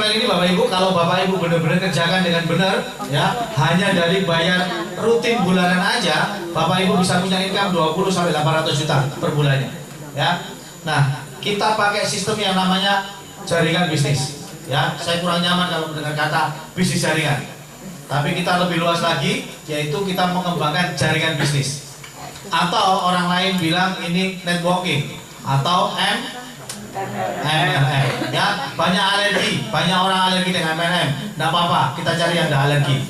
plan ini Bapak Ibu, kalau Bapak Ibu benar-benar kerjakan dengan benar, ya, hanya dari bayar rutin bulanan aja, Bapak Ibu bisa punya income 20 sampai 800 juta per bulannya. Ya. Nah, kita pakai sistem yang namanya jaringan bisnis. Ya, saya kurang nyaman kalau mendengar kata bisnis jaringan. Tapi kita lebih luas lagi, yaitu kita mengembangkan jaringan bisnis. Atau orang lain bilang ini networking atau MLM. Ya, banyak alergi, banyak orang alergi dengan MLM. Tidak apa-apa, kita cari yang tidak alergi.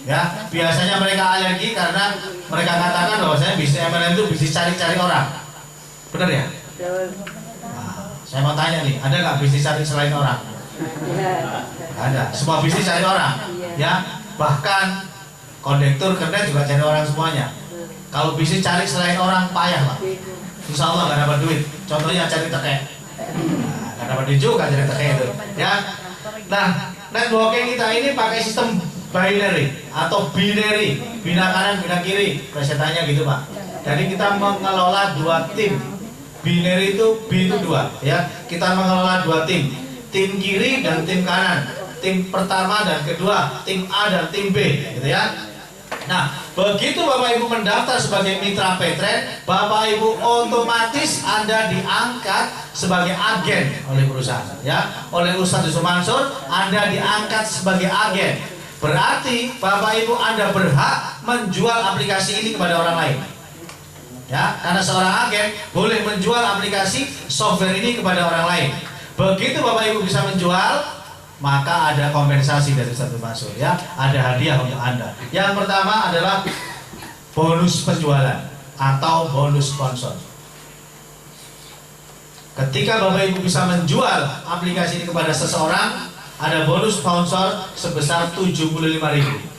Ya, biasanya mereka alergi karena mereka katakan bahwasanya bisnis MLM itu bisnis cari-cari orang. Benar ya? Nah, saya mau tanya nih, ada nggak bisnis cari selain orang? Ada. Semua bisnis cari orang. Ya, bahkan kondektur kerja juga cari orang semuanya. Kalau bisnis cari selain orang payah Pak. Insya Allah nggak dapat duit. Contohnya cari tekek. Nah, nggak dapat duit juga cari tekek itu. Ya. Nah, networking kita ini pakai sistem binary atau binary, bina kanan, bina kiri. Presetanya gitu Pak. Jadi kita mengelola dua tim. Binary itu B itu 2. Ya. Kita mengelola dua tim. Tim kiri dan tim kanan. Tim pertama dan kedua, tim A dan tim B, gitu ya. Nah, begitu Bapak Ibu mendaftar sebagai mitra Petren, Bapak Ibu otomatis Anda diangkat sebagai agen oleh perusahaan, ya. Oleh Ustadz Yusuf Mansur, Anda diangkat sebagai agen. Berarti Bapak Ibu Anda berhak menjual aplikasi ini kepada orang lain. Ya, karena seorang agen boleh menjual aplikasi software ini kepada orang lain. Begitu Bapak Ibu bisa menjual, maka ada kompensasi dari Ustadz Mansur, ya, ada hadiah untuk Anda. Yang pertama adalah bonus penjualan atau bonus sponsor. Ketika Bapak Ibu bisa menjual aplikasi ini kepada seseorang, ada bonus sponsor sebesar 75.000.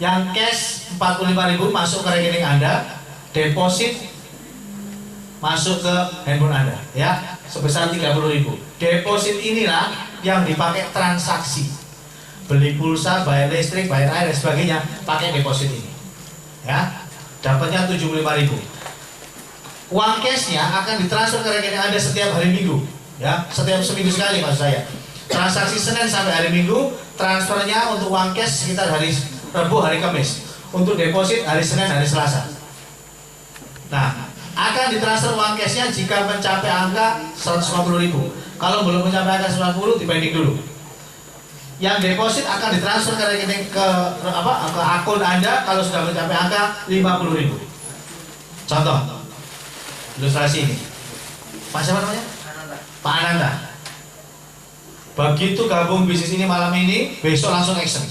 Yang cash 45.000 masuk ke rekening Anda, deposit masuk ke handphone Anda, ya, sebesar 30.000. Deposit inilah yang dipakai transaksi, beli pulsa, bayar listrik, bayar air dan sebagainya, pakai deposit ini, ya, dapatnya 75.000. Uang cashnya akan ditransfer ke rekening Anda setiap hari Minggu, ya, setiap seminggu sekali maksud saya. Transaksi Senin sampai hari Minggu, transfernya untuk uang cash sekitar hari Rabu, hari Kamis. Untuk deposit hari Senin, hari Selasa. Nah, akan ditransfer uang cashnya jika mencapai angka 150.000. Kalau belum mencapai angka 150, dipending dulu. Yang deposit akan ditransfer ke rekening ke akun Anda kalau sudah mencapai angka 50.000. Contoh, ilustrasi ini. Pak siapa namanya? Pak Ananda. Begitu gabung bisnis ini malam ini, besok langsung action.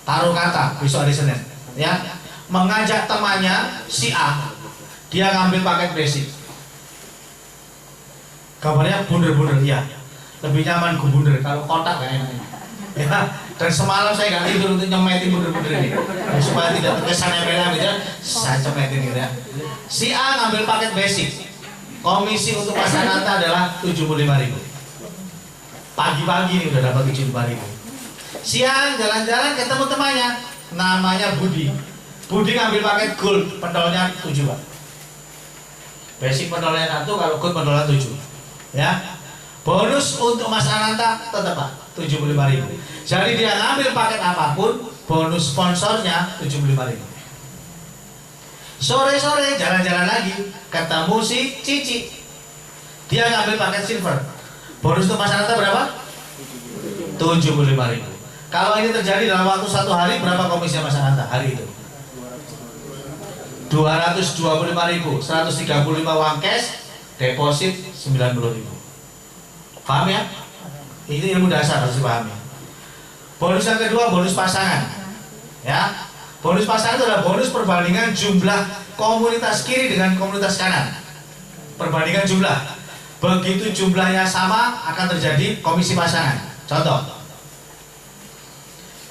Taruh kata besok hari Senin, ya. Mengajak temannya si A. Dia ngambil paket basic. Kabarnya bunder-bunder, ya. Lebih nyaman bunder, kalau kotak gak enak. Ya. Dan semalam saya gak tidur untuk nyemetin bunder-bunder ini. Supaya tidak terkesan MLM gitu, saya cemetin gitu ya. Si A ngambil paket basic. Komisi untuk Mas Ananta adalah 75.000. Pagi-pagi ini udah dapat 75.000. Siang jalan-jalan ketemu temannya, namanya Budi. Budi ngambil paket gold, pentolnya 7 Pak. Basic pentolnya 1, kalau gold pentolnya 7. Ya. Bonus untuk Mas Ananta tetap Pak, 75.000. Jadi dia ngambil paket apapun, bonus sponsornya 75.000. Sore-sore jalan-jalan lagi, ketemu si Cici. Dia ngambil paket silver. Bonus untuk Mas Ananta berapa? 75.000. Kalau ini terjadi dalam waktu 1 hari, berapa komisi Mas Ananta hari itu? 225.000, 135 uang cash, deposit 90.000. Paham ya? Ini ilmu dasar harus dipahami. Bonus yang kedua, bonus pasangan. Ya, bonus pasangan itu adalah bonus perbandingan jumlah komunitas kiri dengan komunitas kanan. Perbandingan jumlah. Begitu jumlahnya sama, akan terjadi komisi pasangan. Contoh,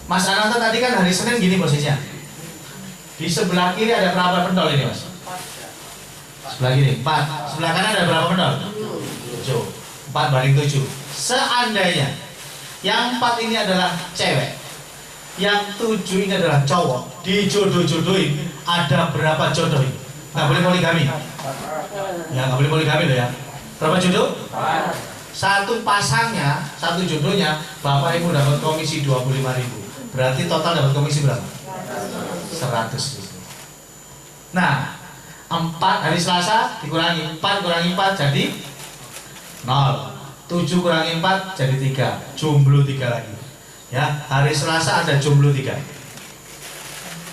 Mas Ananta tadi kan hari Senin gini posisinya. Di sebelah kiri ada berapa pentol ini Mas? Sebelah kiri 4. Sebelah kanan ada berapa pentol? 7. 4/7. Seandainya yang 4 ini adalah cewek, yang 7 ini adalah cowok, dijodoh-jodohin, ada berapa jodoh ini? Nggak boleh poligami. Ya nggak boleh poligami loh ya. Berapa jodoh? Satu pasangnya, satu jodohnya, Bapak Ibu dapat komisi 25.000. Berarti total dapat komisi berapa? 100.000. Nah, 4 hari Selasa dikurangi 4 kurangi 4 jadi 0. 7 kurangi 4 jadi 3. Jomblo 3 lagi. Ya, hari Selasa ada jomblo 3.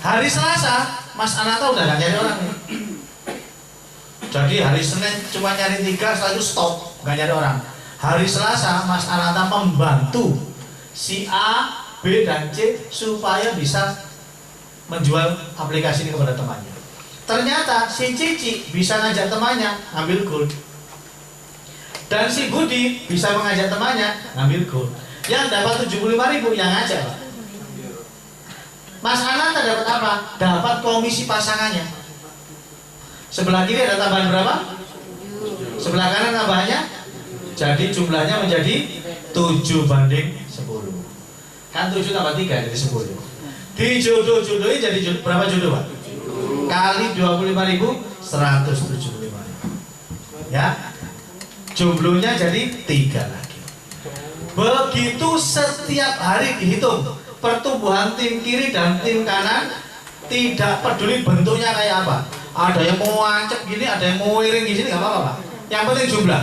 Hari Selasa Mas Ananta udah gak nyari orang nih. Jadi hari Senin cuma nyari 3, setelah itu stop, gak nyari orang. Hari Selasa Mas Ananta membantu si A, B, dan C supaya bisa menjual aplikasi ini kepada temannya. Ternyata si Cici bisa ngajak temannya ngambil gold, dan si Budi bisa mengajak temannya ngambil gold. Yang dapat 75.000 yang ngajak, Pak. Mas Ananta dapat apa? Dapat komisi pasangannya. Sebelah kiri ada tambahan berapa? Sebelah kanan tambahannya. Jadi jumlahnya menjadi 7 banding 10. Kan 7 tambah 3 jadi 10. Dijodoh-jodohin jadi berapa jodoh, Pak? Kali 25.000, 175.000. Ya. Jumlahnya jadi 3 lagi. Begitu setiap hari dihitung pertumbuhan tim kiri dan tim kanan, tidak peduli bentuknya kayak apa. Ada yang mau ancep gini, ada yang mau miring gini, nggak apa-apa, Pak. Yang penting jumlah.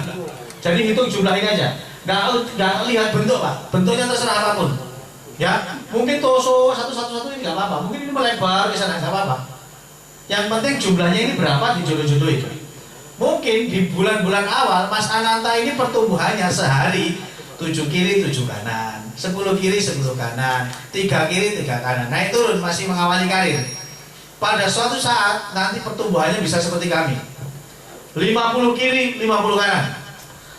Jadi hitung jumlah ini aja. Nggak lihat bentuk, Pak. Bentuknya terserah apapun. Ya, mungkin toso satu ini nggak apa-apa. Mungkin ini melebar ke sana nggak apa-apa. Yang penting jumlahnya ini berapa dijodoh-jodohin. Mungkin di bulan-bulan awal Mas Ananta ini pertumbuhannya sehari 7 kiri 7 kanan, 10 kiri 10 kanan, 3 kiri 3 kanan. Naik turun masih mengawali karir. Pada suatu saat nanti pertumbuhannya bisa seperti kami. 50 kiri 50 kanan.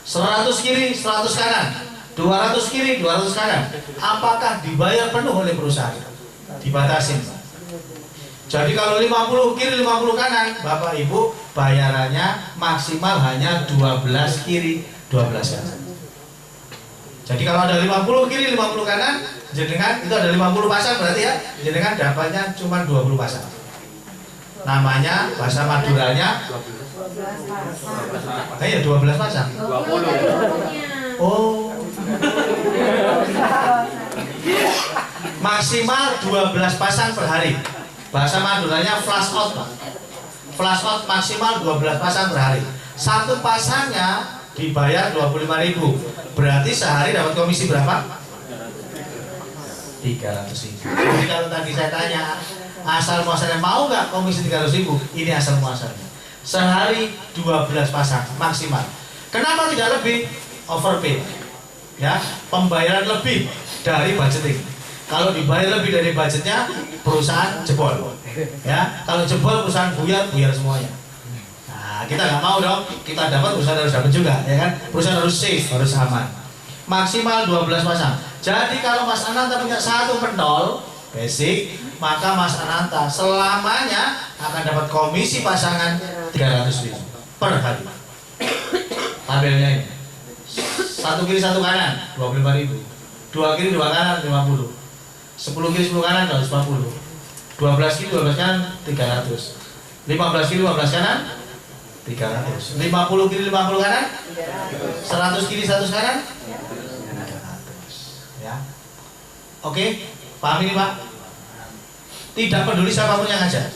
100 kiri 100 kanan. 200 kiri 200 kanan. Apakah dibayar penuh oleh perusahaan? Dibatasin, Pak. Jadi kalau 50 kiri 50 kanan, Bapak Ibu bayarannya maksimal hanya 12 kiri 12 kanan. Jadi kalau ada 50 kiri 50 kanan, jenengan itu ada 50 pasang berarti ya, jenengan dapatnya cuma 20 pasang. Namanya bahasa Maduranya 12 pasang. 20. Oh. Maksimal 12 pasang per hari. Bahasa Maduranya flash out, Pak. Flash out maksimal 12 pasang per hari. Satu pasangnya dibayar 25.000. Berarti sehari dapat komisi berapa? 300.000. Jadi kalau tadi saya tanya asal muasalnya mau nggak komisi 300.000? Ini asal muasalnya. Sehari 12 pasang maksimal. Kenapa tidak lebih? Overpay. Ya, pembayaran lebih dari budgeting. Kalau dibayar lebih dari budgetnya, perusahaan jebol. Ya, kalau jebol perusahaan buyar semuanya. Nah, kita nggak mau dong. Kita dapat, perusahaan harus dapat juga, ya kan? Perusahaan harus safe, harus aman. Maksimal 12 pasang. Jadi kalau Mas Ananta punya satu pentol basic, maka Mas Ananta selamanya akan dapat komisi pasangan 300.000 per hari. Tabelnya ini. 1 kiri 1 kanan 25.000. 2 kiri 2 kanan 50. 10 kiri 10 kanan 140. 12 kiri 12 kanan 300. 15 kiri 15 kanan 300. 50 kiri 50 kanan 100 kiri 100 kanan 300. Ya. Oke, paham ini, Pak? Tidak peduli siapapun yang ngajak.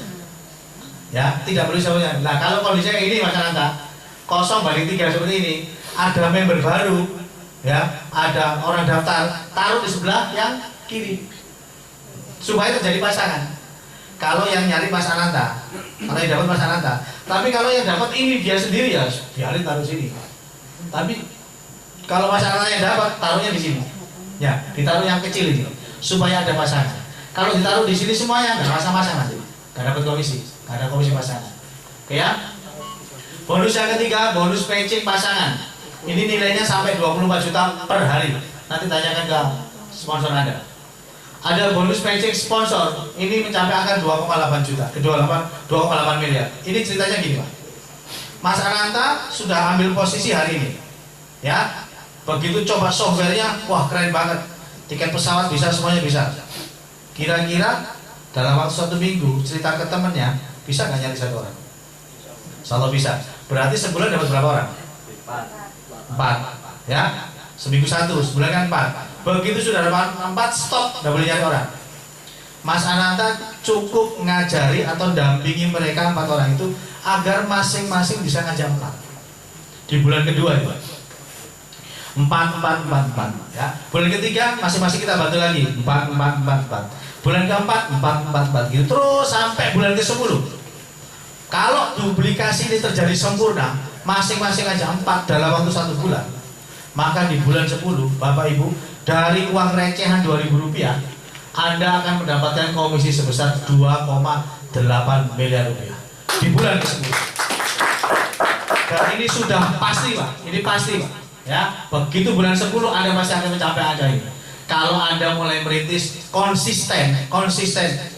Ya, tidak peduli siapapun yang. Nah, kalau kondisinya ini Mas Ananta, 0/3 seperti ini, ada member baru, ya, ada orang daftar, taruh di sebelah yang kiri supaya terjadi pasangan. Kalau yang nyari Mas Ananta, kalau yang dapat Mas Ananta, tapi kalau yang dapat ini dia sendiri ya biarin taruh sini. Tapi kalau Mas Ananta yang dapat, taruhnya di sini. Ya, ditaruh yang kecil ini supaya ada pasangan. Kalau ditaruh di sini semuanya nggak pasang-pasang nanti, nggak dapat komisi, nggak ada komisi pasangan. Oke ya? Bonus yang ketiga, bonus matching pasangan. Ini nilainya sampai 24 juta per hari. Nanti tanyakan ke sponsor Anda. Ada bonus matching sponsor. Ini mencapai angka 2,8 juta, ke 2,8 miliar. Ini ceritanya gini, Pak. Mas Ananta sudah ambil posisi hari ini. Ya. Begitu coba softwarenya, wah keren banget. Tiket pesawat bisa, semuanya bisa. Kira-kira dalam waktu 1 minggu cerita ke temennya, bisa nggak nyari 1 orang? Kalau bisa. Berarti sebulan dapat berapa orang? 4. Ya, seminggu 1, sebulan kan 4. Begitu sudah dapat 4, stop, nggak boleh nyari orang. Mas Ananta cukup ngajari atau dampingi mereka 4 orang itu agar masing-masing bisa ngajak 4. Di bulan kedua itu 4 ya. Bulan ketiga masing-masing kita bantu lagi 4. Bulan keempat 4 gitu terus sampai bulan ke-10. Kalau duplikasi ini terjadi sempurna, masing-masing aja 4 dalam waktu 1 bulan, maka di bulan 10 Bapak Ibu dari uang recehan Rp2.000 Anda akan mendapatkan komisi sebesar 2,8 miliar rupiah di bulan ke-10. Dan ini sudah pasti Pak, ini pasti Pak. Ya, begitu bulan 10 Anda pasti akan mencapai angka ini. Kalau Anda mulai merintis konsisten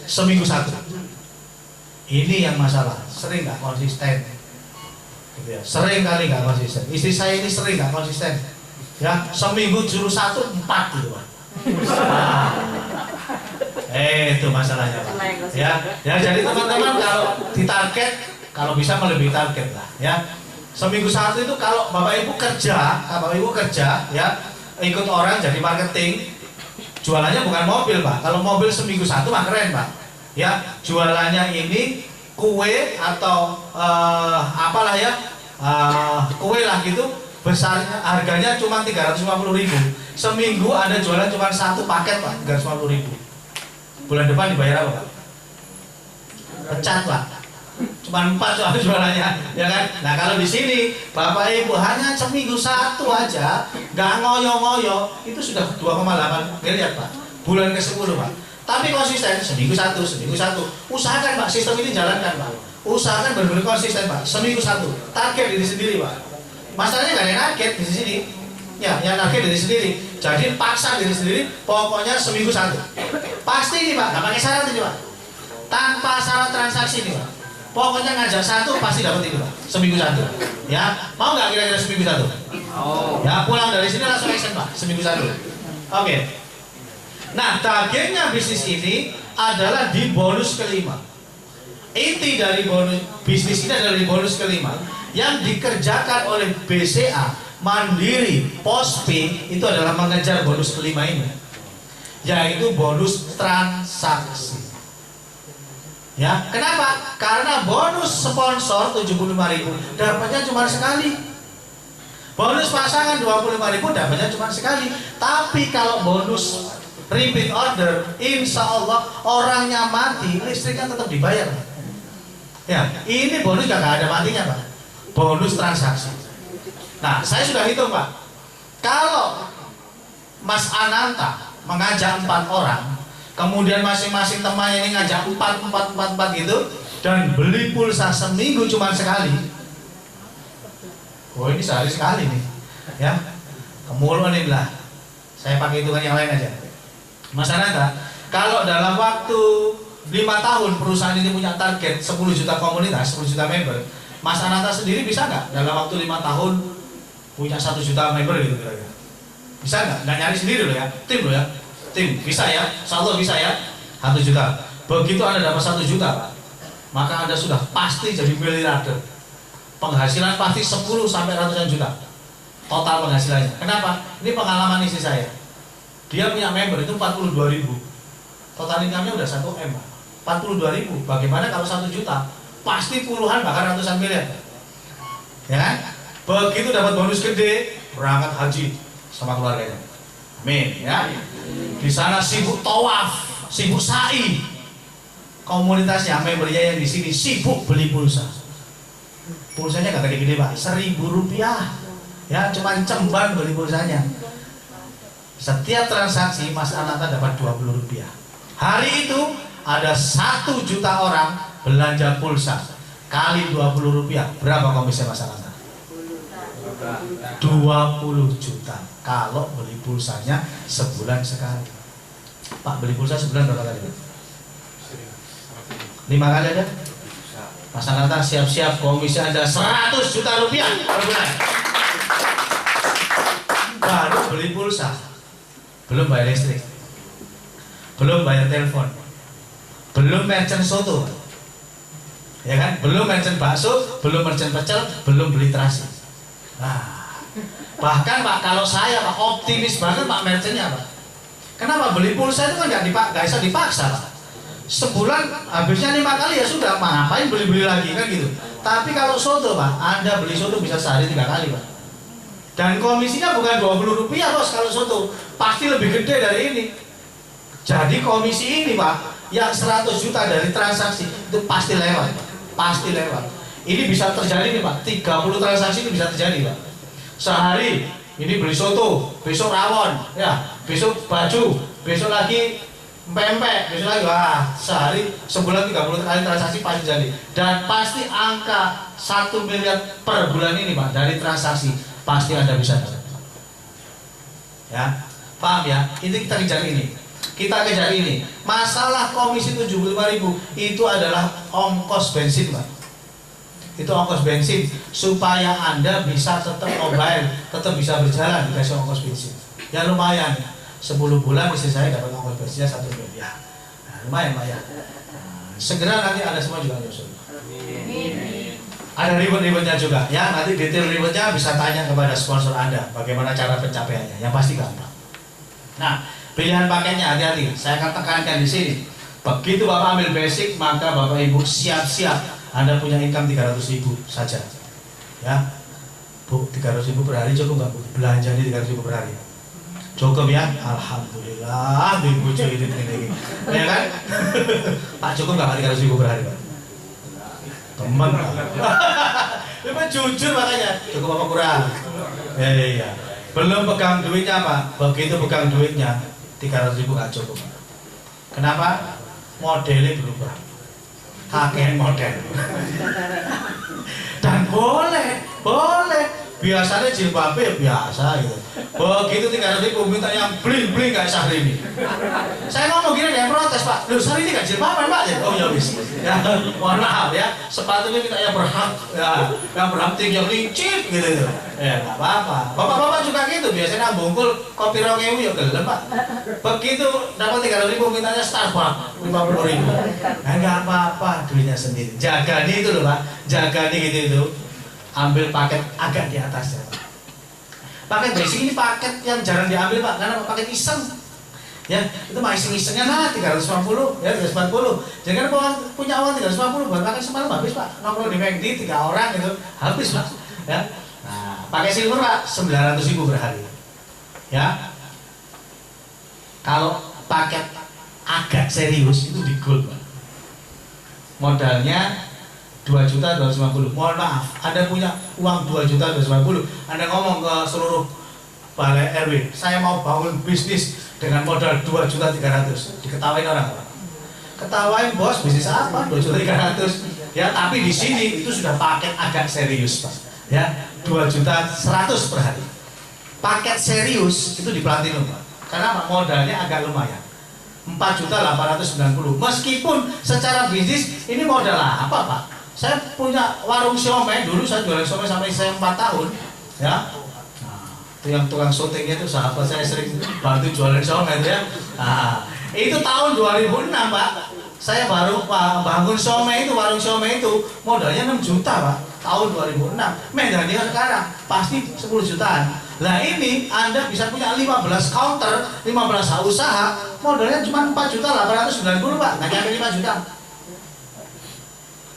seminggu 1. Ini yang masalah, sering nggak konsisten. Gitu ya. Sering kali nggak konsisten. Istri saya ini sering nggak konsisten. Ya, seminggu juru 1 4 gitu Pak. Itu masalahnya Pak. Ya, jadi teman-teman kalau ditarget, kalau bisa melebihi target lah. Ya, seminggu 1 itu kalau Bapak Ibu kerja ya, ikut orang jadi marketing, jualannya bukan mobil Pak. Kalau mobil seminggu 1 mah keren Pak. Ya, jualannya ini kue atau apalah ya, kue lah gitu, besarnya harganya cuma 350.000. Seminggu Anda jualan cuma 1 paket Pak, 350.000. Bulan depan dibayar apa Pak? Pecat Pak. Cuma 4 soal jualannya, ya kan? Nah kalau di sini Bapak Ibu hanya seminggu 1 aja, nggak ngoyo-ngoyo, itu sudah 2,8 miliar Pak. Bulan ke-10 Pak. Tapi konsisten seminggu 1. Usahakan Pak, sistem ini jalankan Pak. Usahakan benar-benar konsisten Pak. Seminggu 1. Target diri sendiri Pak. Masalahnya nggak ada yang target di sini. Ya, yang target diri sendiri. Jadi paksa diri sendiri. Pokoknya seminggu 1. Pasti ini Pak, nggak pakai syarat ini Pak. Tanpa syarat transaksi ini Pak. Pokoknya ngajak 1 pasti dapat itu Pak. Seminggu 1. Ya, mau nggak kira-kira seminggu 1? Ya, pulang dari sini langsung action Pak. Seminggu 1. Oke. Nah, targetnya bisnis ini adalah di bonus kelima. Inti dari bonus bisnis ini adalah di bonus kelima yang dikerjakan oleh BCA, Mandiri, Pospi itu adalah mengejar bonus kelima ini, yaitu bonus transaksi. Ya, kenapa? Karena bonus sponsor 75.000 dapatnya cuma sekali. Bonus pasangan 25.000 dapatnya cuma sekali. Tapi kalau bonus repeat order, insya Allah orangnya mati, listriknya tetap dibayar. Ya, ini bonus gak ada matinya Pak. Bonus transaksi. Nah, saya sudah hitung Pak. Kalau Mas Ananta mengajak 4 orang, kemudian masing-masing temannya ini ngajak 4 gitu, dan beli pulsa seminggu cuma sekali. Oh ini sehari sekali nih, ya. Kemudian ini lah. Saya pakai hitungan yang lain aja. Mas Ananta, kalau dalam waktu 5 tahun perusahaan ini punya target 10 juta komunitas, 10 juta member, Mas Ananta sendiri bisa nggak dalam waktu 5 tahun punya 1 juta member gitu kira-kira? Bisa nggak? Nggak nyari sendiri loh ya, tim loh ya. Tim, bisa ya, insya Allah bisa ya, 1 juta. Begitu Anda dapat 1 juta Pak, maka Anda sudah pasti jadi miliarder. Penghasilan pasti 10 sampai ratusan juta total penghasilannya. Kenapa? Ini pengalaman istri saya. Dia punya member itu 42.000. Total income-nya udah 1 M Pak. 42.000. Bagaimana kalau 1 juta? Pasti puluhan bahkan ratusan miliar. Ya kan? Begitu dapat bonus gede, berangkat haji sama keluarganya. Amin ya. Di sana sibuk tawaf, sibuk sa'i. Komunitasnya, membernya yang di sini sibuk beli pulsa. Pulsanya gak gede-gede Pak, Rp1.000. Ya, cuma cemban beli pulsanya. Setiap transaksi Mas Ananta dapat Rp20. Hari itu ada 1 juta orang belanja pulsa kali Rp20. Berapa komisi Mas Ananta? 20 juta kalau beli pulsanya sebulan sekali. Pak, beli pulsa sebulan berapa kali? 5 kali ada? Mas Ananta siap-siap komisi Anda 100 juta rupiah per bulan. Baru beli pulsa, belum bayar listrik, belum bayar telepon, belum merchant soto, ya kan? Belum merchant bakso, belum merchant pecel, belum beli terasi. Nah, Bahkan Pak, kalau saya Pak optimis banget Pak merchantnya Pak. Kenapa? Beli pulsa itu kan nggak bisa dipaksa Pak. Sebulan habisnya 5 kali ya sudah, ngapain beli-beli lagi kan gitu. Tapi kalau soto Pak, Anda beli soto bisa sehari 3 kali Pak. Dan komisinya bukan 20 rupiah bos kalau soto, pasti lebih gede dari ini. Jadi komisi ini Pak, yang 100 juta dari transaksi itu pasti lewat Pak. Pasti lewat. Ini bisa terjadi nih Pak, 30 transaksi itu bisa terjadi Pak. Sehari ini beli soto, besok rawon, ya, besok baju, besok lagi pempek, besok lagi, wah, sehari sebulan 30 kali transaksi pasti jadi. Dan pasti angka 1 miliar per bulan ini Pak dari transaksi pasti Anda bisa dapat. Ya, paham ya? Ini kita kejar ini. Kita kejar ini. Masalah komisi 75.000 itu adalah ongkos bensin Pak. Itu ongkos bensin supaya Anda bisa tetap mobile, tetap bisa berjalan dikasih ongkos bensin. Ya lumayan, 10 bulan istri saya dapat ongkos bensinnya 1 miliar. Nah, lumayan Pak ya. Segera nanti ada semua juga nyusul. Ada ribet-ribetnya juga ya, nanti detail ribetnya bisa tanya kepada sponsor Anda bagaimana cara pencapaiannya, yang pasti gampang. Nah, pilihan paketnya hati-hati, saya akan tekankan di sini. Begitu Bapak ambil basic, maka Bapak Ibu siap-siap Anda punya income 300.000 saja. Ya. Bu, 300.000 per hari cukup nggak Bu? Belanjanya 300.000 per hari. Cukup ya? Alhamdulillah, di bojo ini. Ya kan? Pak cukup nggak 300.000 per hari Pak? Teman Pak. Memang jujur makanya. Cukup apa kurang? Iya. Belum pegang duitnya Pak. Begitu pegang duitnya 300.000 nggak cukup. Kenapa? Modelnya berubah. Kakek model. Dan boleh. Biasanya jilbabnya biasa gitu. Begitu 300.000 minta yang bling-bling kayak Syahrini. Saya ngomong gini dia protes Pak. Loh Syahrini gak jilbaban Pak? Oh ya wis. Ya, mohon maaf ya. Sepatunya minta yang berhak, ya, yang berhak tinggi yang licin gitu. Ya nggak apa-apa. Bapak-bapak juga gitu. Biasanya bungkul kopi 2.000 ya gelem Pak. Begitu dapat 300.000 mintanya Starbucks 50.000. Nah nggak apa-apa, duitnya sendiri. Jaga nih itu loh Pak. Jaga nih gitu itu. Ambil paket agak di atasnya. Paket basic ini paket yang jarang diambil Pak, karena paket iseng. Ya, itu mah iseng-isengnya lah 350, ya 340. Jangan punya uang 350 buat makan semalam habis Pak. Nongkrong di McD 3 orang gitu, habis Pak. Ya. Nah, pakai silver Pak 900.000 per hari. Ya. Kalau paket agak serius itu di gold Pak. Modalnya 2.250.000. Mohon maaf, Anda punya uang 2.250.000, Anda ngomong ke seluruh balai RW, saya mau bangun bisnis dengan modal 2.300.000. Diketawain orang Pak. Ketawain bos, bisnis apa? 2.300.000. Ya, tapi di sini itu sudah paket agak serius Pak. Ya, 2.100.000 per hari. Paket serius itu di Platinum Pak. Karena modalnya agak lumayan. 4.890.000. Meskipun secara bisnis ini modal apa Pak? Saya punya warung siomay, dulu saya jualan siomay sampai saya 4 tahun, ya. Nah, itu yang tukang syutingnya itu sahabat saya sering bantu jualan siomay itu ya. Nah, itu tahun 2006 Pak. Saya baru bangun siomay itu, warung siomay itu modalnya 6 juta Pak. Tahun 2006. Medanya sekarang pasti 10 jutaan. Nah ini Anda bisa punya 15 counter, 15 usaha, modalnya cuma 4.890.000 Pak. Nggak nyampe 5 juta.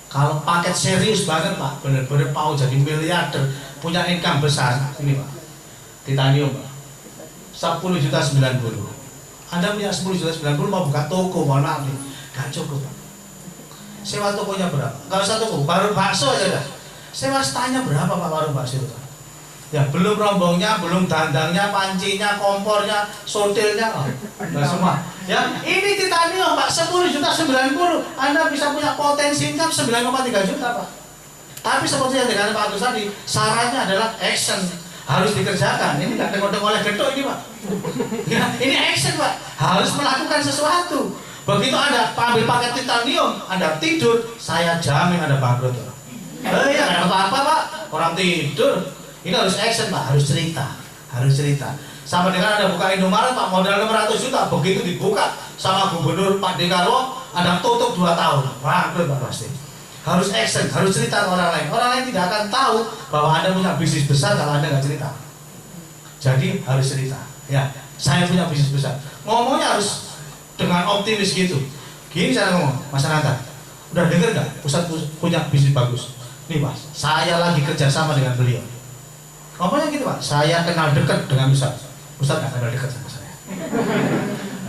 Kalau paket serius banget Pak, bener-bener mau jadi miliarder, punya income besar, ini Pak, titanium Pak, 10.090.000. Anda punya 10.090.000 mau buka toko, mohon maaf nih, gak cukup Pak. Sewa tokonya berapa? Gak usah toko, baru bakso aja dah. Sewa setanya berapa Pak warung bakso itu? Ya belum rombongnya, belum dandangnya, pancinya, kompornya, sotilnya, nah, semua. Ya ini titanium Pak, 10.090.000. Anda bisa punya potensi income 9,3 juta Pak. Tapi seperti yang dikatakan Pak Agus tadi, syaratnya adalah action, harus dikerjakan. Ini nggak tengok-tengok oleh gedok ini Pak. Ya, ini action Pak, harus melakukan sesuatu. Begitu Anda ambil paket titanium, Anda tidur, saya jamin Anda bangkrut. Ya nggak apa-apa Pak, orang tidur. Ini harus action Pak, harus cerita. Sama dengan Anda buka Indomaret Pak, modal 600 juta, begitu dibuka sama Gubernur Pak Dekarwo, Anda tutup 2 tahun, bangkrut Pak pasti. Harus action, harus cerita ke orang lain. Orang lain tidak akan tahu bahwa Anda punya bisnis besar kalau Anda nggak cerita. Jadi harus cerita. Ya, saya punya bisnis besar. Ngomongnya harus dengan optimis gitu. Gini cara ngomong, Mas Ananta. Udah denger nggak? Ustadz punya bisnis bagus. Nih Mas, saya lagi kerjasama dengan beliau. Ngomongnya gitu Pak. Saya kenal dekat dengan Ustadz. Ustadz nggak kenal dekat sama saya.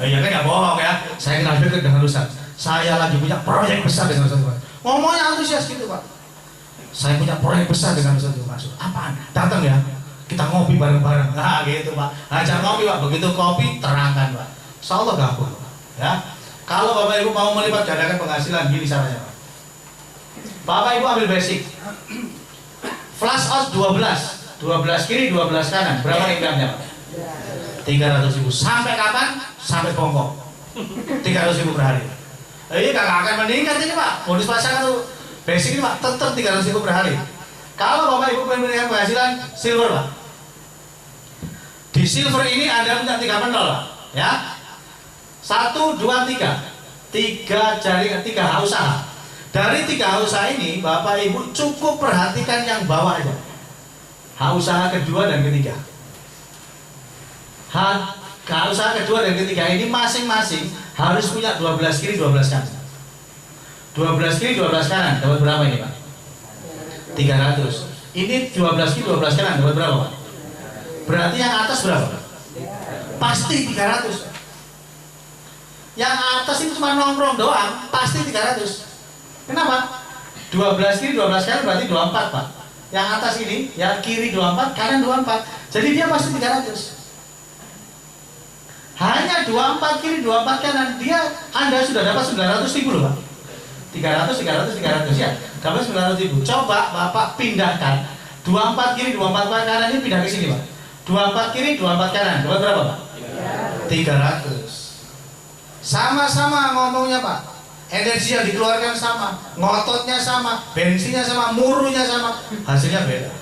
Ya kan nggak bohong ya. Saya kenal dekat dengan Ustadz. Saya lagi punya proyek besar dengan Ustadz. Ngomongnya antusias gitu Pak. Saya punya proyek besar dengan Ustadz Masuk. Apaan? Datang ya. Kita ngopi bareng-bareng. Nah gitu Pak. Ajak ngopi Pak. Begitu kopi terangkan Pak. Insya Allah gabung ya. Kalau Bapak Ibu mau melipat gandakan penghasilan, gini caranya Pak. Bapak Ibu ambil basic. Flash out 12. 12 kiri, 12 kanan. Berapa income-nya Pak? 300.000. Sampai kapan? Sampai bongkok. 300.000 per hari. Ini gak akan meningkat ini Pak. Modus pasangan tuh basic ini Pak, tetap 300.000 per hari. Kalau Bapak Ibu pengen meningkat penghasilan, silver Pak. Di silver ini Anda punya 3 penol Pak. Ya. 1, 2, 3. 3 jaringan, 3 usaha. Dari 3 usaha ini, Bapak Ibu cukup perhatikan yang bawah aja. Usaha kedua dan ketiga. Usaha kedua dan ketiga ini masing-masing harus punya 12 kiri 12 kanan. 12 kiri 12 kanan dapat berapa ini Pak? 300. Ini 12 kiri 12 kanan dapat berapa Pak? Berarti yang atas berapa Pak? Pasti 300. Yang atas itu cuma nongkrong doang, pasti 300. Kenapa? 12 kiri 12 kanan berarti 24 Pak. Yang atas ini, yang kiri 24, kanan 24. Jadi dia pasti 300. Hanya 24 kiri, 24 kanan, Anda sudah dapat 900.000 loh Pak. 300 ya, dapat 900.000. Coba Bapak pindahkan 24 kiri, 24 kanan ini pindah ke sini Pak. 24 kiri, 24 kanan, dapat berapa Pak? 300. Sama-sama ngomongnya Pak. Energi yang dikeluarkan sama, ngototnya sama, bensinnya sama, murunya sama, hasilnya beda.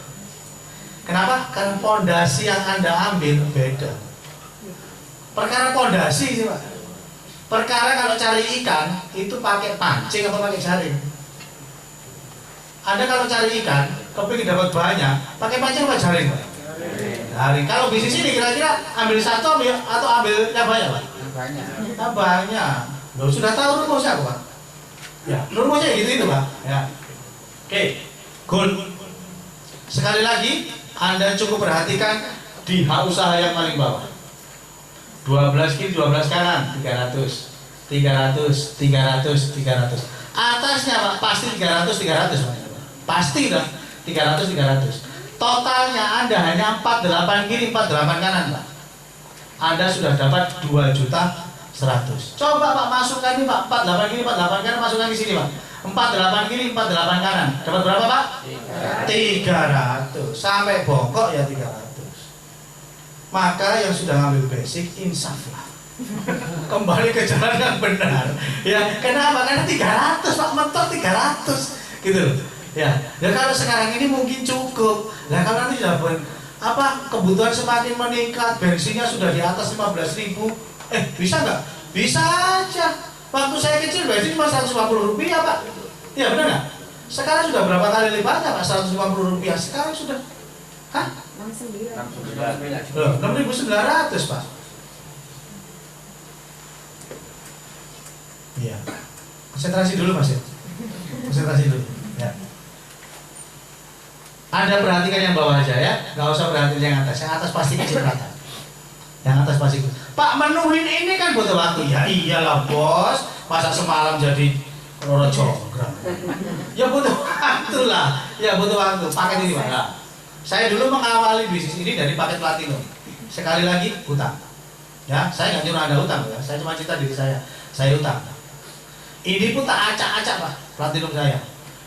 Kenapa? Karena pondasi yang Anda ambil beda. Perkara pondasi sih Pak. Perkara kalau cari ikan itu pakai pancing atau pakai jaring. Anda kalau cari ikan, kepingin dapat banyak, pakai pancing atau jaring Pak? Jaring. Kalau bisnis ini kira-kira ambil satu atau ambil yang banyak Pak? Banyak. Banyak. Loh, sudah tahu rumusnya apa Pak? Ya, rumusnya gitu itu Pak. Ya. Oke, good. Sekali lagi, Anda cukup perhatikan di usaha yang paling bawah. 12 kiri, 12 kanan, 300. Atasnya Pak, pasti 300 Pak. Pasti dah 300. Totalnya Anda hanya 48 kiri, 48 kanan Pak. Anda sudah dapat 2.100.000. Coba Pak masukkan ini Pak, 48 kiri, 48 kanan, masukkan di sini Pak. 48 kiri, 48 kanan. Dapat berapa Pak? 300. Sampai bongkok ya 300. Maka yang sudah ngambil basic, insaflah. Kembali ke jalan yang benar. Ya, kenapa? Karena 300 Pak, mentok 300. Gitu loh. Ya, kalau sekarang ini mungkin cukup. Nah, kalau nanti sudah kebutuhan semakin meningkat, bensinnya sudah di atas 15.000. Bisa nggak? Bisa aja. Waktu saya kecil bensin cuma 150 rupiah Pak. Ya benar nggak? Sekarang sudah berapa kali lipatnya Pak? 150 rupiah. Sekarang sudah 6.900 Pak. Iya. Konsentrasi dulu Mas ya. Konsentrasi dulu. Ya. Anda perhatikan yang bawah aja ya. Nggak usah perhatikan yang atas. Yang atas pasti kecepatan. Yang atas pasti. Pak, menuhin ini kan butuh waktu. Ya iyalah bos. Masa semalam jadi program. Ya butuh waktu lah. Ya butuh waktu. Paket ini Pak. Nah, saya dulu mengawali bisnis ini dari paket platinum. Sekali lagi hutang. Ya, saya nggak nyuruh Anda hutang ya. Saya cuma cerita diri saya. Saya hutang. Ini pun tak acak-acak Pak, platinum saya.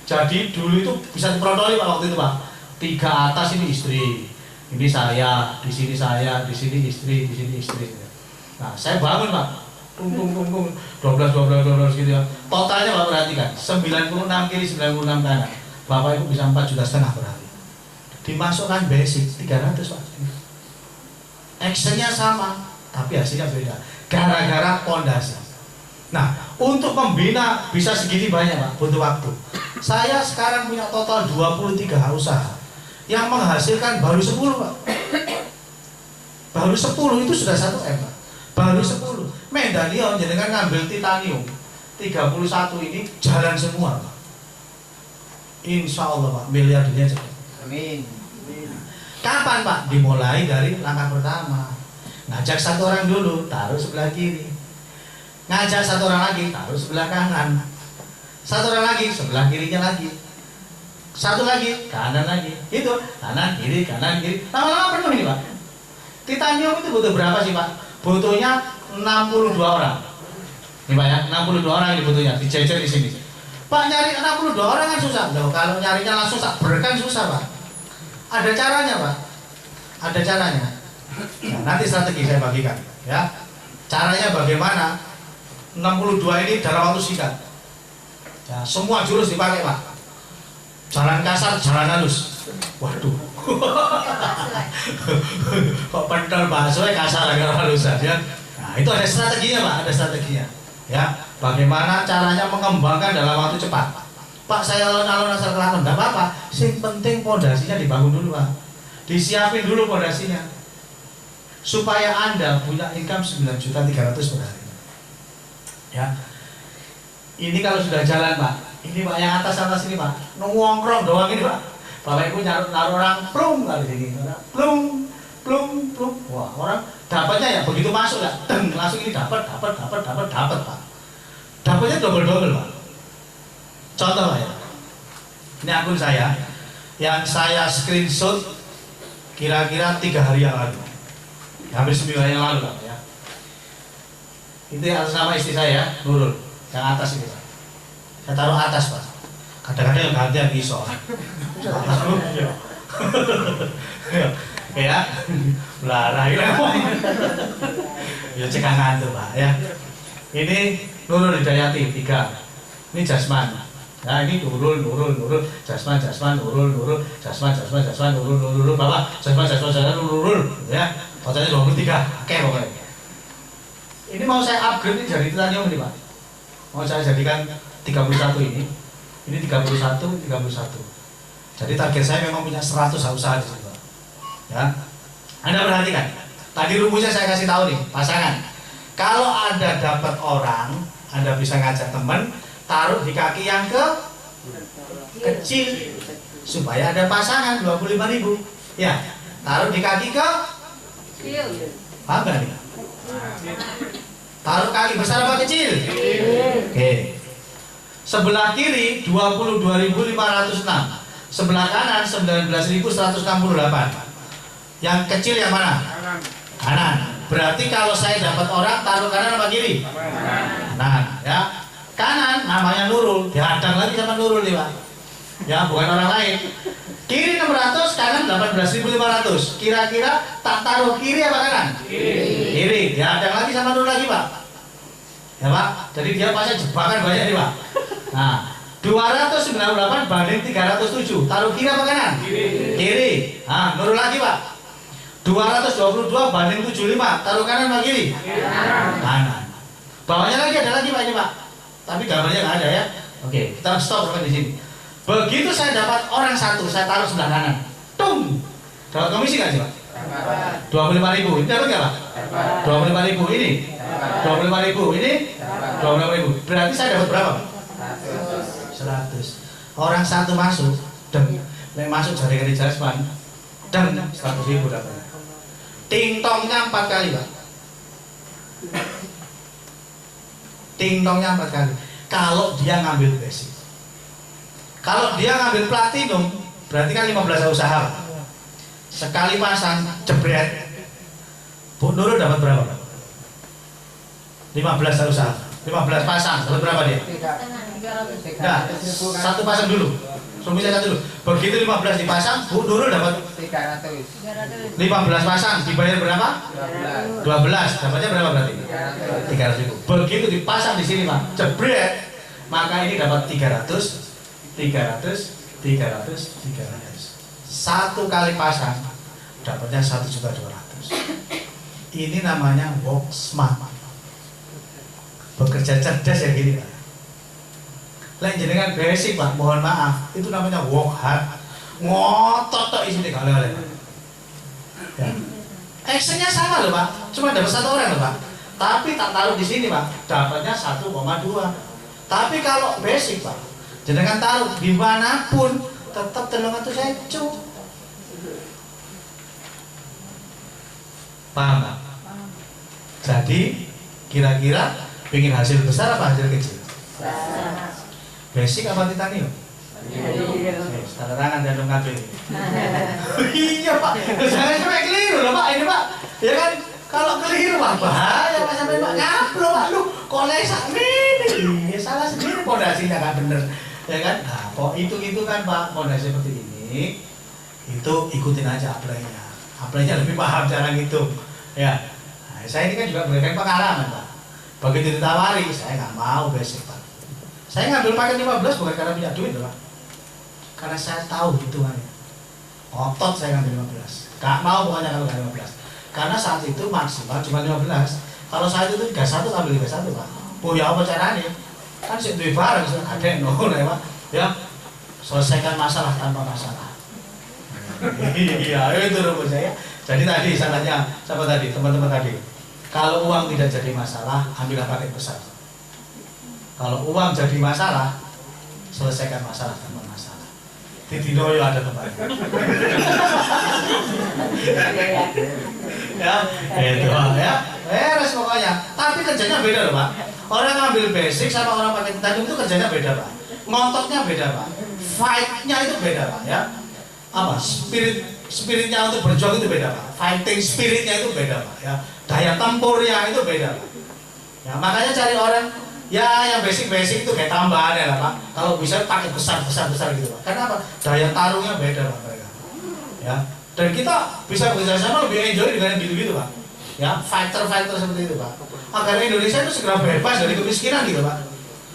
Jadi dulu itu bisa diprotoli Pak waktu itu Pak. 3 atas ini istri. Ini saya, di sini saya, di sini istri, di sini istri. Nah, saya bangun Pak. Tung 12 gitu ya. Totalnya Pak perhatikan, 96 kiri, 96 kanan. Bapak Ibu bisa 4,5 juta per hari. Dimasukkan basic 300 Pak. Actionnya sama, tapi hasilnya beda. Gara-gara pondasi. Nah, untuk membina bisa segini banyak Pak, butuh waktu. Saya sekarang punya total 23 usaha yang menghasilkan baru 10 Pak. Baru 10 itu sudah 1 M, Pak. Baru 10. Medalion jenengan ngambil titanium 31 ini jalan semua, Pak. Insya Allah, Pak, miliar dunia cepat. Amin. Kapan, Pak? Dimulai dari langkah pertama. Ngajak satu orang dulu, taruh sebelah kiri. Ngajak satu orang lagi, taruh sebelah kanan. Satu orang lagi, sebelah kirinya lagi. Satu lagi, kanan lagi. Itu, kanan, kiri, kanan, kiri. Lama-lama penuh ini, Pak. Titanium itu butuh berapa sih, Pak? Butuhnya 62 orang. Ini Pak ya, 62 orang ini butuhnya, dijejer di sini. Pak, nyari 62 orang kan susah. Loh, kalau nyarinya langsung tak berkan susah, Pak. Ada caranya, Pak. Ada caranya. Nah, nanti strategi saya bagikan, ya. Caranya bagaimana? 62 ini dalam waktu singkat. Ya, semua jurus dipakai, Pak. Jalan kasar, jalan halus. Waduh. Kok pentol bakso kasar agak halusan ya. Nah, itu ada strateginya, Pak, ada strateginya. Ya, bagaimana caranya mengembangkan dalam waktu cepat. Pak, saya alon-alon asal kelakon, enggak apa-apa. Sing penting pondasinya dibangun dulu, Pak. Disiapin dulu pondasinya. Supaya Anda punya income 9.300.000 per hari. Ya. Ini kalau sudah jalan, Pak. Ini Pak yang atas ini, Pak. Nongkrong doang ini, Pak. Bapak Ibu naruh orang plung kali ini. Plung, plung, plung. Wah, orang dapatnya ya begitu masuk ya, deng, langsung ini dapat, Pak. Dapatnya double-double, Pak. Contoh, Pak ya. Ini akun saya yang saya screenshot kira-kira 3 hari yang lalu. Hampir 9 hari yang lalu, Pak ya. Itu atas nama istri saya, Nurul, yang atas ini, Pak. Saya taruh atas, Pak. Kadang-kadang yang gantian iso. Ya, belarah ya. Ya cekangan tuh, Pak ya. Ini Nurul Hidayati 3. Ini Jasman. Nah, ini Nurul, Jasman, Nurul, Jasman, Nurul, Bapak, Jasman, Nurul, ya. Totalnya 23. Oke, pokoknya. Ini mau saya upgrade ini dari titanium ini, Pak. Mau saya jadikan 31 ini. Ini 31. Jadi target saya memang punya 100 usaha di situ, Pak. Ya. Anda perhatikan. Tadi rumusnya saya kasih tahu nih, pasangan. Kalau Anda dapat orang, Anda bisa ngajak teman, taruh di kaki yang kecil supaya ada pasangan 25.000. Ya. Taruh di kaki paham nggak nih? Taruh kaki besar apa kecil? Oke. Sebelah kiri 22.506, sebelah kanan 19.168. Yang kecil yang mana? Kanan. Berarti kalau saya dapat orang, taruh kanan apa kiri? Kanan. Ya. Kanan namanya Nurul, dihadang lagi sama Nurul nih, Pak. Ya, bukan orang lain. Kiri 600, kanan 18.500. Kira-kira tak taruh kiri apa kanan? Kiri. Dihadang lagi sama Nurul lagi, Pak. Ya, Pak. Jadi dia pasti jebakan banyak nih, Pak. Nah, 298 banding 307. Taruh kiri apa kanan? Kiri. Nah, Nurul lagi, Pak. 222 banding 75. Taruh kanan apa kiri? Kanan. Bawahnya lagi ada lagi, Pak, ini, Pak. Tapi gambarnya nggak ada ya. Oke, kita stop sampai di sini. Begitu saya dapat orang satu, saya taruh sebelah kanan. Tung. Dapat komisi nggak sih, Pak? 25.000. Ini dapat nggak, Pak? 25.000 ini. 25.000 ini. 25.000. Berarti saya dapat berapa, Pak? 100. Orang satu masuk, dan masuk jaringan di Jasman, dan 100.000 dapat. Ting tongnya 4 kali, Pak. Ting tongnya 4 kali. Kalau dia ngambil basic. Kalau dia ngambil platinum, berarti kan 15 usaha. Sekali pasang, jebret. Bu Nurul dapat berapa, Pak? 15 usaha. 15 pasang, dapat berapa dia? Nah, satu pasang dulu. Suaminya satu dulu. Begitu 15 dipasang, Bu Nurul dapat 300. 15 pasang, dibayar berapa? 12. Dapatnya berapa berarti? 300.000. Begitu dipasang di sini, Pak, jebret, maka ini dapat 300. Satu kali pasang dapatnya 1.200.000. Ini namanya work smart. Bekerja cerdas ya gini, Pak. Lain jenengan basic, Pak, mohon maaf, itu namanya work hard. Ngotot tok isine gale-gale. Ya. Actionnya sama loh Pak, cuma dapat 1 orang loh Pak. Tapi tak taruh di sini Pak, dapatnya 1,2. Tapi kalau basic Pak, jenengan taruh dimanapun tetap 300 paham Pak? Jadi kira-kira pengen hasil besar apa hasil kecil? Basic apa titanium? Tanda tangan dan kabel. Iya Pak, jangan sampai keliru loh Pak, ini Pak. Ya kan, kalau keliru Pak bahaya Pak, sampai Pak ngaplo Pak, lu kolesak ini, salah sendiri pondasinya nggak bener, ya kan? Nah, kok itu kan Pak, pondasi seperti ini, itu ikutin aja apply-nya lebih paham cara ngitung, ya. Nah, saya ini kan juga berikan pengalaman Pak. Begitu ditawari, saya nggak mau basic Pak. Saya ngambil paket 15 bukan karena punya duit loh Pak. Karena saya tahu hitungannya. Otot saya ngambil 15. Gak mau pokoknya kalau nggak 15. Karena saat itu maksimal cuma 15. Kalau saat itu 31 ambil 31 Pak. Oh ya apa caranya? Kan sih duit bareng sudah ada no ya Pak. Ya. Selesaikan masalah tanpa masalah. Iya, itu rumus saya. Jadi tadi salahnya siapa tadi? Teman-teman tadi. Kalau uang tidak jadi masalah, ambillah paket besar. Kalau uang jadi masalah, selesaikan masalah tanpa masalah. Di Doyo ada tempatnya. Ya, itu ya. Beres pokoknya. Tapi kerjanya beda loh Pak. Orang ngambil basic sama orang pakai titanium itu kerjanya beda Pak. Ngototnya beda Pak. Fight-nya itu beda Pak ya. Apa? Spiritnya untuk berjuang itu beda Pak. Fighting spiritnya itu beda Pak ya. Daya tempurnya itu beda Pak. Ya, makanya cari orang ya yang basic itu kayak tambahan ya lah Pak. Kalau bisa pakai besar gitu Pak. Karena apa? Daya tarungnya beda Pak mereka. Ya. Dan kita bisa bekerjasama lebih enjoy dengan gitu-gitu Pak. Ya, fighter seperti itu Pak. Agar Indonesia itu segera bebas dari kemiskinan gitu Pak.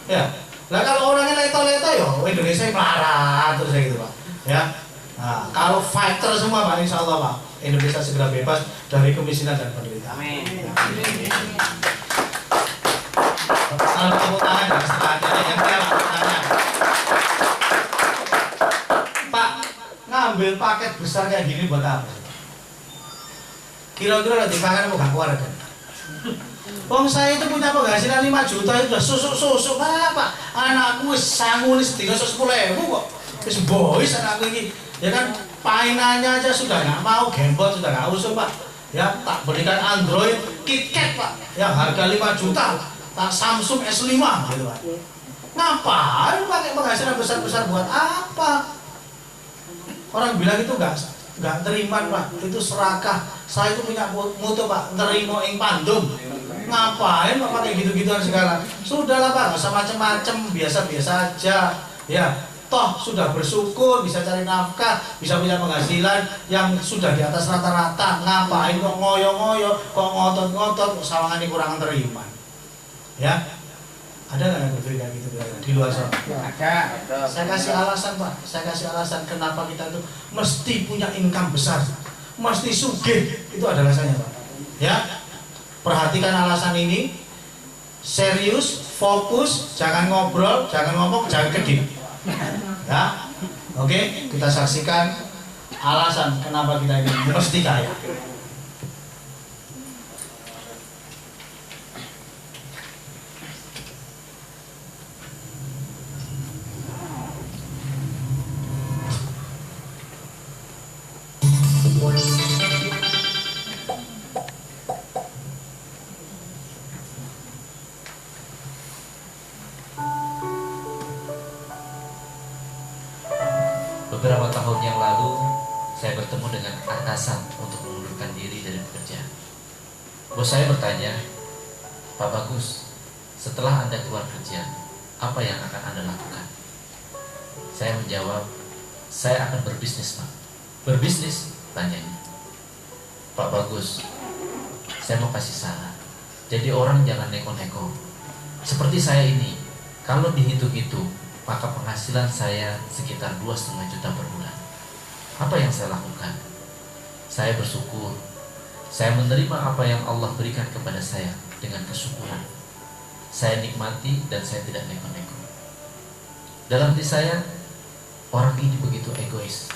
Ya. Nah kalau orangnya leto-leto ya Indonesia marah terus kayak gitu Pak. Ya. Nah, kalau fighter semua Pak, insya Allah Pak, Indonesia segera bebas dari kemiskinan dan penderitaan. Amin. Salam tepuk tangan dan setengahnya yang tanya. Pak, ngambil paket besar kayak gini buat apa? Kira-kira nanti makan apa gak keluarga? Wong saya itu punya penghasilan 5 juta itu udah susuk Pak. Anakku sanggup nih sedikit 10.000 kok. Wis boys anakku ini. Ya kan mainannya aja sudah nggak mau, gamebot sudah nggak usah Pak. Ya tak berikan Android KitKat Pak. Ya harga 5 juta. Tak Samsung S5 gitu Pak. Ngapain pakai penghasilan besar-besar buat apa? Orang bilang itu nggak terima Pak. Itu serakah. Saya itu punya mutu Pak, nerimo ing pandum. Ngapain Pak pakai gitu-gituan segala? Sudahlah Pak, nggak usah macem-macem, biasa-biasa aja. Ya. Toh sudah bersyukur, bisa cari nafkah, bisa punya penghasilan yang sudah di atas rata-rata. Ngapain kok ngoyo-ngoyo, kok ngotot-ngotot, sawangan ini kurang terima. Ya, ada nggak yang berpikir kayak gitu di luar sana? Ada. Saya kasih alasan Pak, saya kasih alasan kenapa kita itu mesti punya income besar, mesti sugih, itu ada alasannya Pak. Ya, perhatikan alasan ini, serius, fokus, jangan ngobrol, jangan ngomong, jangan kedip. Ya, oke, kita saksikan alasan kenapa kita ini mesti kaya. Beberapa tahun yang lalu, saya bertemu dengan atasan untuk mengundurkan diri dari pekerjaan. Bos saya bertanya, Pak Bagus, setelah Anda keluar kerja, apa yang akan Anda lakukan? Saya menjawab, saya akan berbisnis Pak. Berbisnis? Tanyanya. Pak Bagus, saya mau kasih saran. Jadi orang jangan neko-neko. Seperti saya ini, kalau dihitung-hitung, maka penghasilan saya sekitar 2,5 juta per bulan. Apa yang saya lakukan? Saya bersyukur. Saya menerima apa yang Allah berikan kepada saya dengan kesyukuran. Saya nikmati dan saya tidak neko-neko. Dalam hati saya, orang ini begitu egois.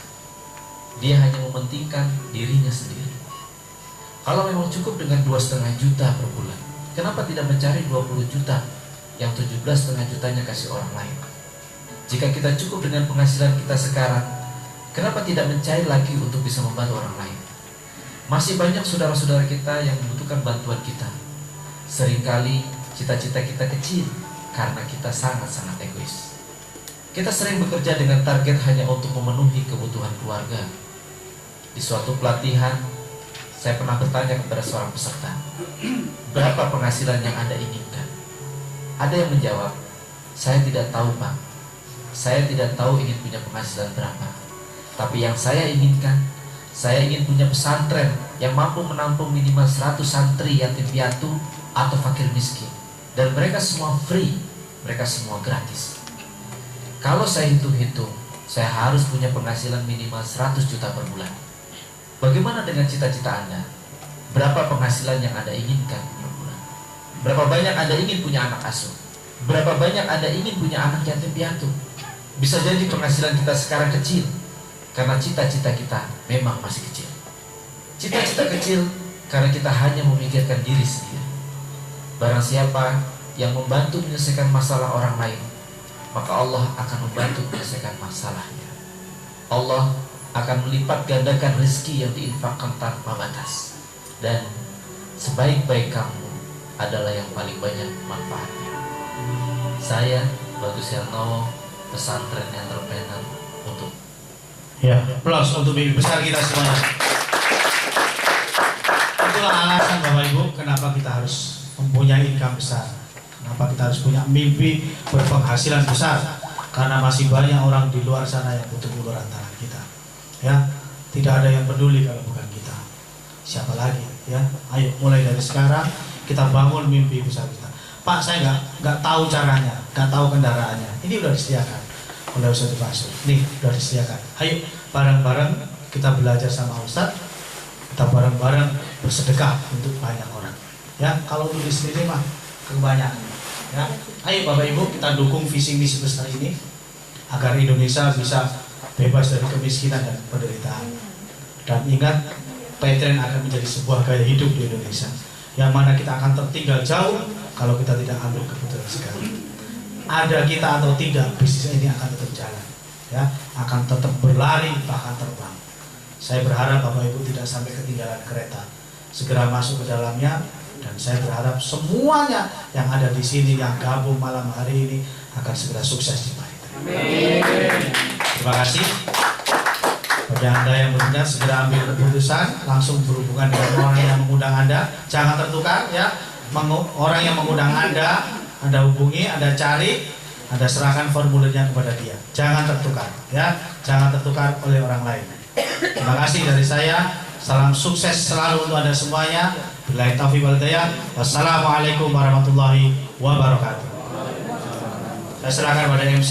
Dia hanya mementingkan dirinya sendiri. Kalau memang cukup dengan 2,5 juta per bulan, kenapa tidak mencari 20 juta yang 17,5 jutanya kasih orang lain? Jika kita cukup dengan penghasilan kita sekarang, kenapa tidak mencari lagi untuk bisa membantu orang lain? Masih banyak saudara-saudara kita yang membutuhkan bantuan kita. Seringkali cita-cita kita kecil karena kita sangat-sangat egois. Kita sering bekerja dengan target hanya untuk memenuhi kebutuhan keluarga. Di suatu pelatihan, saya pernah bertanya kepada seorang peserta, berapa penghasilan yang Anda inginkan? Ada yang menjawab, saya tidak tahu Pak. Saya tidak tahu ingin punya penghasilan berapa. Tapi yang saya inginkan, saya ingin punya pesantren yang mampu menampung minimal 100 santri yatim piatu atau fakir miskin. Dan mereka semua free, mereka semua gratis. Kalau saya hitung-hitung, saya harus punya penghasilan minimal 100 juta per bulan. Bagaimana dengan cita-cita Anda? Berapa penghasilan yang Anda inginkan per bulan? Berapa banyak Anda ingin punya anak asuh? Berapa banyak Anda ingin punya anak yatim piatu? Bisa jadi penghasilan kita sekarang kecil, karena cita-cita kita memang masih kecil. Cita-cita kecil karena kita hanya memikirkan diri sendiri. Barang siapa yang membantu menyelesaikan masalah orang lain, maka Allah akan membantu menyelesaikan masalahnya. Allah akan melipat gandakan rezeki yang diinfakkan tanpa batas. Dan sebaik-baik kamu adalah yang paling banyak manfaatnya. Saya, Bagus Yarno, pesantren entrepreneur untuk Plus untuk mimpi besar kita semuanya. Itulah alasan Bapak Ibu kenapa kita harus mempunyai income besar. Kenapa kita harus punya mimpi berpenghasilan besar? Karena masih banyak orang di luar sana yang butuh uluran tangan kita. Ya, tidak ada yang peduli kalau bukan kita. Siapa lagi? Ya, ayo mulai dari sekarang kita bangun mimpi besar kita. Pak, saya nggak tahu caranya, nggak tahu kendaraannya. Ini udah disediakan oleh Ustadz Basur. Nih, udah disediakan. Ayo bareng-bareng kita belajar sama Ustadz. Kita bareng-bareng bersedekah untuk banyak orang. Ya, kalau untuk di sendiri mah kebanyakan. Ya, ayo Bapak Ibu kita dukung visi misi besar ini agar Indonesia bisa bebas dari kemiskinan dan penderitaan. Dan ingat, Petren akan menjadi sebuah gaya hidup di Indonesia, yang mana kita akan tertinggal jauh kalau kita tidak ambil keputusan sekarang. Ada kita atau tidak, bisnis ini akan tetap jalan, ya, akan tetap berlari bahkan terbang. Saya berharap Bapak Ibu tidak sampai ketinggalan kereta, segera masuk ke dalamnya. Dan saya berharap semuanya yang ada di sini yang gabung malam hari ini akan segera sukses di Petren. Terima kasih. Bagi Anda yang berminat segera ambil keputusan, langsung berhubungan dengan orang yang mengundang Anda. Jangan tertukar ya. Orang yang mengundang Anda hubungi, Anda cari, Anda serahkan formulirnya kepada dia. Jangan tertukar ya. Jangan tertukar oleh orang lain. Terima kasih dari saya. Salam sukses selalu untuk Anda semuanya. Billahi taufiq wal hidayah. Wassalamualaikum warahmatullahi wabarakatuh. Saya serahkan pada MC.